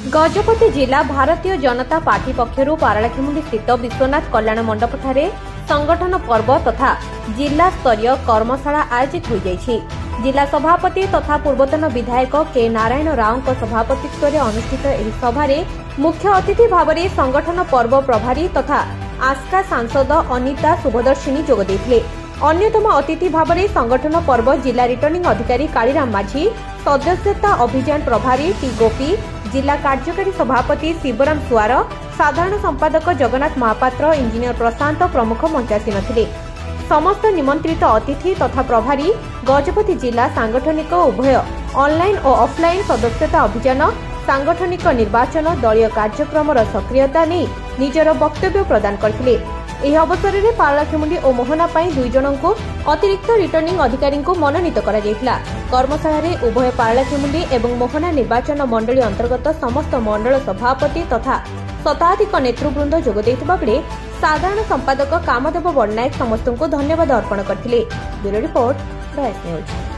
गजपति जिला भारतीय जनता पार्टी पक्षर पारलाखेमुंडी स्थित विश्वनाथ कल्याण मंडपठारे संगठन पर्व तथा जिला स्तरीय कर्मशाला आयोजित हो जाइछि। जिला सभापति तथा पूर्वतन विधायक के नारायण राव सभापतित्व में अनुष्ठित एही सभारे मुख्य अतिथि भाव में संगठन पर्व प्रभारी तथा आस्का सांसद अनिता शुभदर्शिनी जोग देथिले। अन्यतम अतिथि भाव में संगठन पर्व जिला रिटर्निंग अधिकारी कालीराम माझी, सदस्यता अभियान प्रभारी टी गोपी, जिला कार्यकारी सभापति शिवराम सुआर, साधारण संपादक जगन्नाथ महापात्र, इंजीनियर प्रशांत प्रमुख मंचासीन थिले। समस्त निमंत्रित अतिथि तथा प्रभारी गजपति जिला सांगठनिक उभय ऑनलाइन और ऑफलाइन सदस्यता अभियान, सांगठनिक निर्वाचन, दलीय कार्यक्रम सक्रियता नहीं निजर वक्तव्य प्रदान करथिले। ଏହି ଅବସରରେ ପାରଳାଖେମୁଣ୍ଡି ଓ ମୋହନା ପାଇଁ 2 ଜଣଙ୍କୁ ଅତିରିକ୍ତ ରିଟର୍ଣ୍ଣିଂ ଅଧିକାରୀଙ୍କୁ ମନୋନୀତ କରାଯାଇଥିଲା। କର୍ମଶାଳାରେ ଉଭୟ ପାରଳାଖେମୁଣ୍ଡି ଏବଂ ମୋହନା ନିର୍ବାଚନ ମଣ୍ଡଳୀ ଅନ୍ତର୍ଗତ ସମସ୍ତ ମଣ୍ଡଳ ସଭାପତି ତଥା ଶତାଧିକ ନେତୃବୃନ୍ଦ ଯୋଗ ଦେଇଥିବା ବେଳେ ସାଧାରଣ ସମ୍ପାଦକ କାମଦେବ ବଡ଼ନାୟକ ସମସ୍ତଙ୍କୁ ଧନ୍ୟବାଦ ଅର୍ପଣ କରିଥିଲେ। ବ୍ୟୁରୋ ରିପୋର୍ଟ, ପ୍ରୟାସ ନ୍ୟୁଜ୍।